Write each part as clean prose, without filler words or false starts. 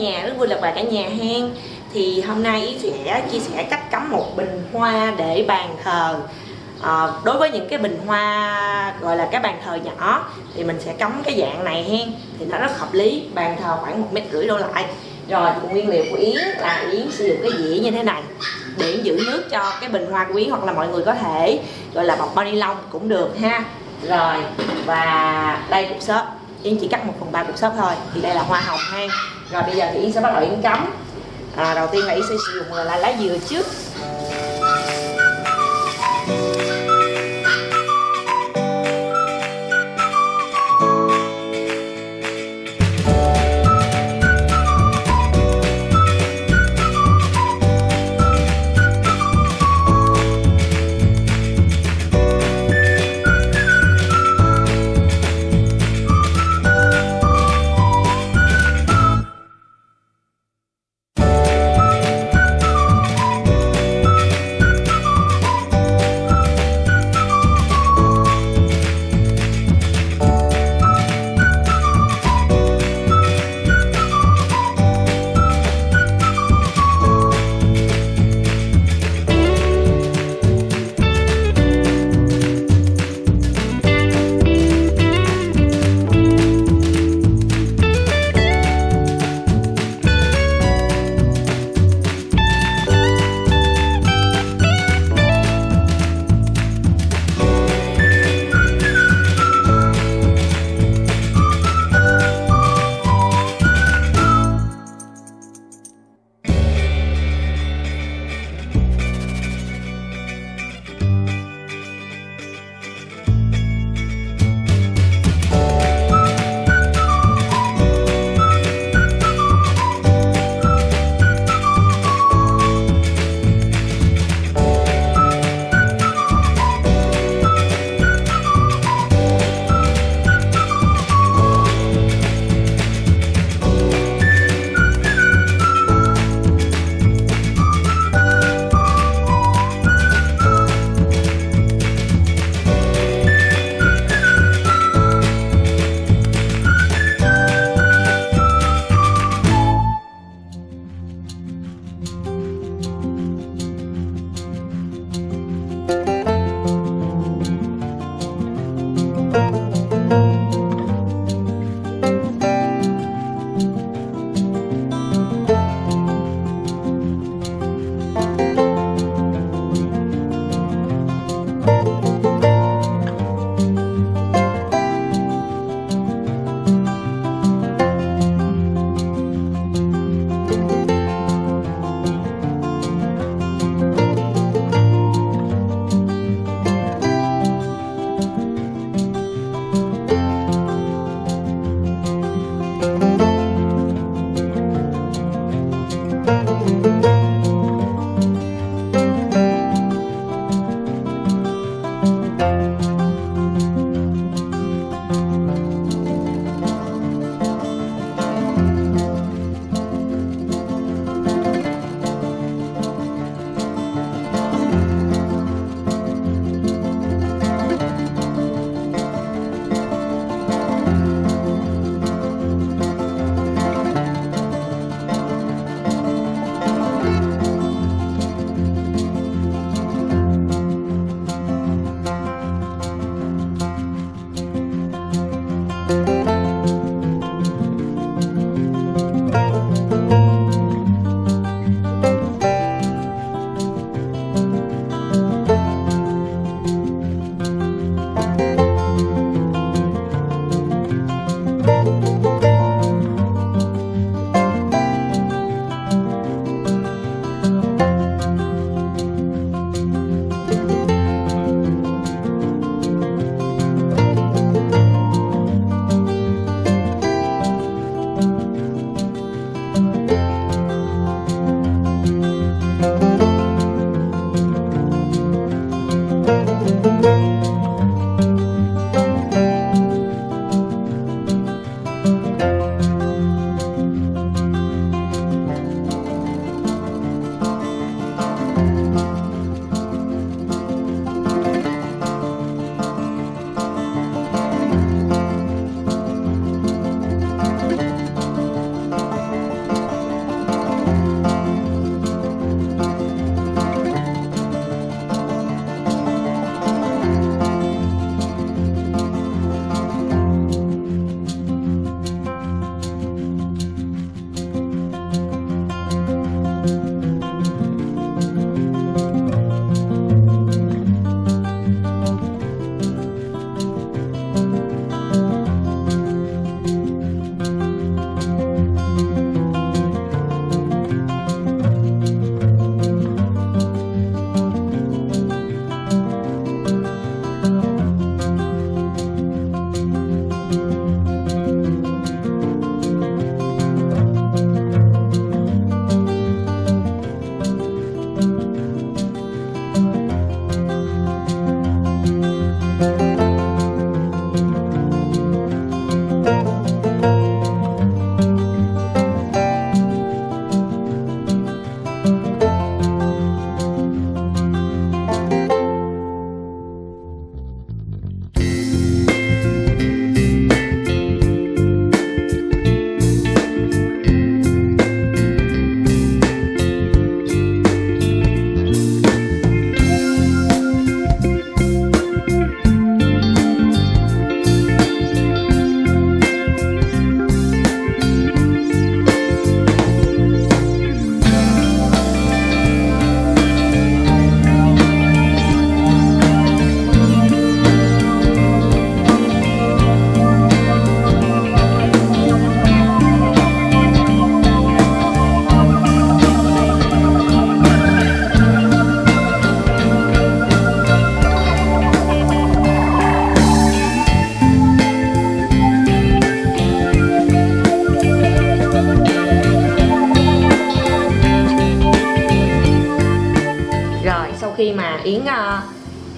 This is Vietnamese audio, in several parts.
nhà, rất vui gặp lại cả nhà hen. Thì hôm nay Yến sẽ chia sẻ cách cắm một bình hoa để bàn thờ. Đối với những cái bình hoa gọi là cái bàn thờ nhỏ thì mình sẽ cắm cái dạng này hen, thì nó rất hợp lý, bàn thờ khoảng 1,5 mét đổ lại. Rồi nguyên liệu của Yến là Yến sử dụng cái dĩa như thế này để giữ nước cho cái bình hoa của Yến, hoặc là mọi người có thể gọi là bọc bao ni lông cũng được ha. Rồi và đây cục xốp, Yến chỉ cắt 1/3 cục xốp thôi, thì đây là hoa hồng ha. Rồi bây giờ thì Yến sẽ bắt đầu Yến cắm. Đầu tiên là Yến sẽ sử dụng là lá dừa trước.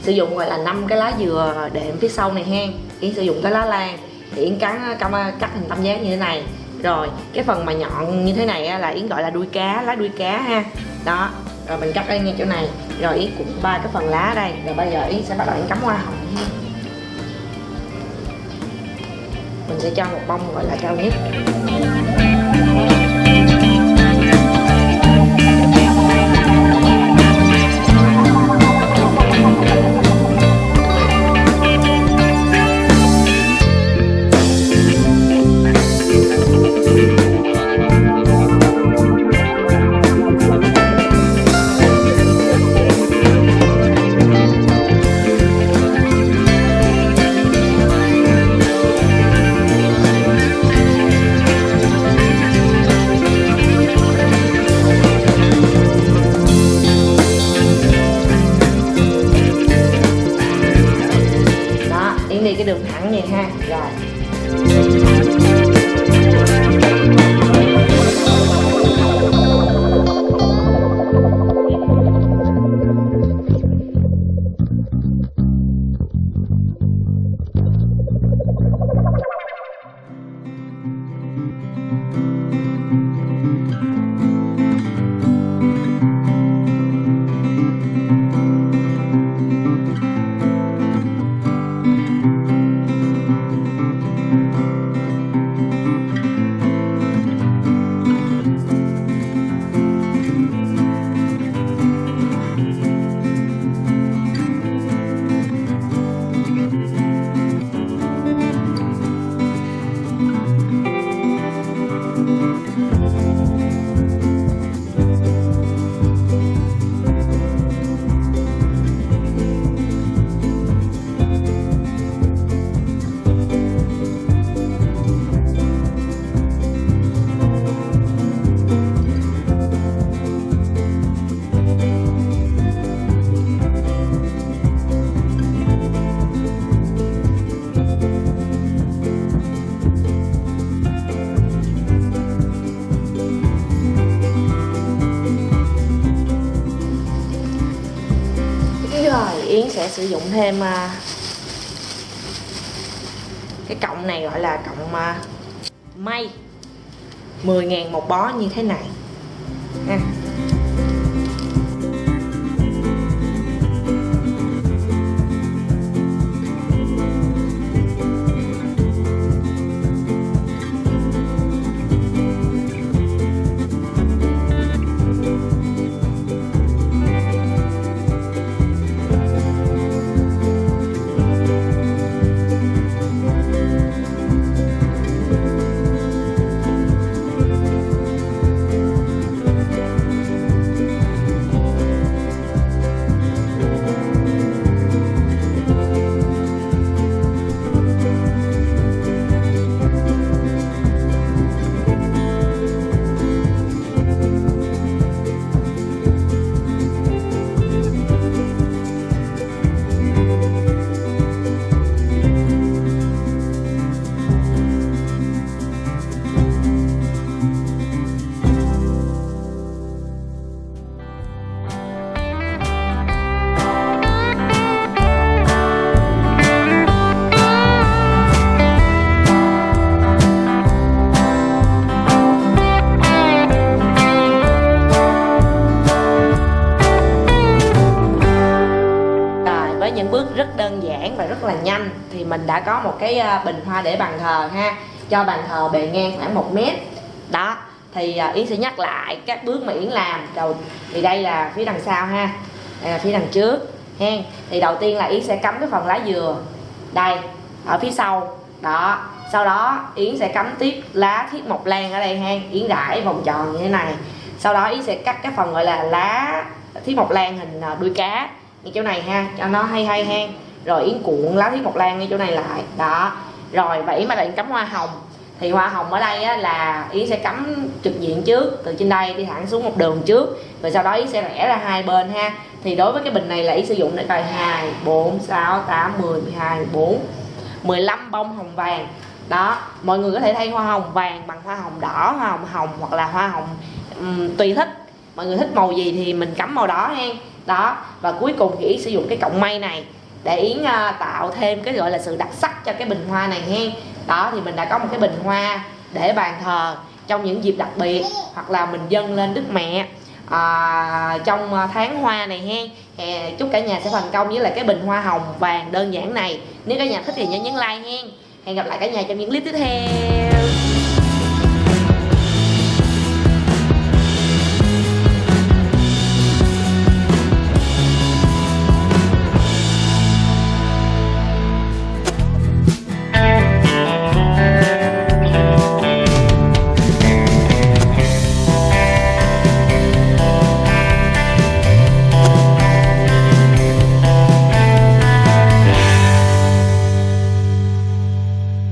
sử dụng gọi là 5 cái lá dừa đệm phía sau này hen. Yến sử dụng cái lá lan thì Yến cắt hình tam giác như thế này. Rồi cái phần mà nhọn như thế này là Yến gọi là đuôi cá, lá đuôi cá ha. Đó, rồi mình cắt ngay chỗ này. Rồi Yến cũng 3 cái phần lá đây. Rồi bây giờ Yến sẽ bắt đầu Yến cắm hoa hồng ha. Mình sẽ cho một bông gọi là cao nhất. Đi cái đường thẳng vậy ha. Rồi Yến sẽ sử dụng thêm cái cọng này gọi là cọng mây 10.000 một bó như thế này ha. Những bước rất đơn giản và rất là nhanh thì mình đã có một cái bình hoa để bàn thờ ha, cho bàn thờ bề ngang khoảng 1 mét. Đó thì Yến sẽ nhắc lại các bước mà Yến làm đầu. Thì đây là phía đằng sau ha, đây là phía đằng trước hen. Thì đầu tiên là Yến sẽ cắm cái phần lá dừa đây ở phía sau đó. Sau đó Yến sẽ cắm tiếp lá thiết mộc lan ở đây ha, Yến rải vòng tròn như thế này. Sau đó Yến sẽ cắt cái phần gọi là lá thiết mộc lan hình đuôi cá ngay chỗ này ha, cho nó hay ha. Rồi Yến cuộn lá thiết mộc lan ngay chỗ này lại đó. Rồi và Yến bắt đầu cắm hoa hồng. Thì hoa hồng ở đây á, là Yến sẽ cắm trực diện trước, từ trên đây đi thẳng xuống một đường trước, rồi sau đó Yến sẽ rẽ ra hai bên ha. Thì đối với cái bình này là Yến sử dụng để coi 2, 4, 6, 8, 10, 12, 14, 15 bông hồng vàng. Đó, mọi người có thể thay hoa hồng vàng bằng hoa hồng đỏ, hoa hồng hồng hoặc là hoa hồng tùy thích. Mọi người thích màu gì thì mình cắm màu đó hen. đó. Và cuối cùng thì Yến sử dụng cái cọng mây này để Yến tạo thêm cái gọi là sự đặc sắc cho cái bình hoa này hen. Đó thì mình đã có một cái bình hoa để bàn thờ trong những dịp đặc biệt, hoặc là mình dâng lên Đức Mẹ trong tháng hoa này hen. Chúc cả nhà sẽ thành công với lại cái bình hoa hồng vàng đơn giản này. Nếu cả nhà thích thì nhớ nhấn like hen. Hẹn gặp lại cả nhà trong những clip tiếp theo.